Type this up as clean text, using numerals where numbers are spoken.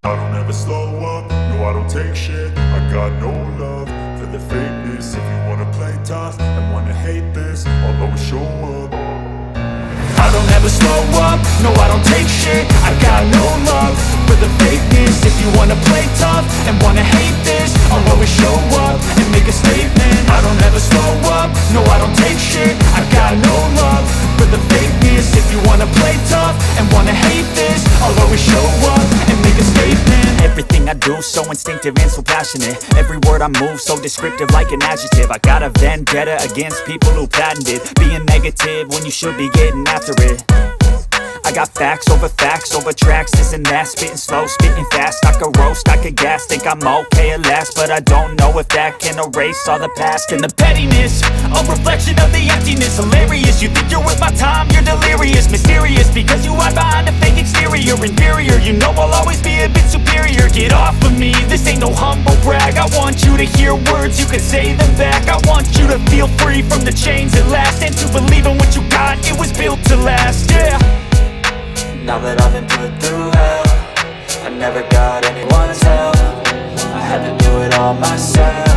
I don't ever slow up, no I don't take shit. I got no love for the fakeness. If you wanna play tough and wanna hate this, I'll always show up. I don't ever slow up, no I don't take shit. I got no love for the fakeness. If you wanna play tough and wanna hate this, I'll always show up and make a statement. I don't ever slow up, no I don't take shit. I got no love for the fakeness. If you wanna play tough and wanna hate this, I'll always show up and make a statement. Everything I do so instinctive and so passionate. Every word I move so descriptive like an adjective. I got a vendetta against people who patented being negative when you should be getting after it. I got facts over tracks, this and that. Spitting slow, spitting fast. I could roast, I could gas. Think I'm okay at last, but I don't know if that can erase all the past. And the pettiness, a reflection of the emptiness. Hilarious, you think you're worth my time, you're delirious. Mysterious, because you hide behind a fake exterior. Inferior, you know I'll always be a bit superior. Get off of me, this ain't no humble brag. I want you to hear words, you can say them back. I want you to feel free from the chains at last, and to believe in what you got, it was built to last, yeah. Now that I've been put through hell, I never got anyone's help. I had to do it all myself.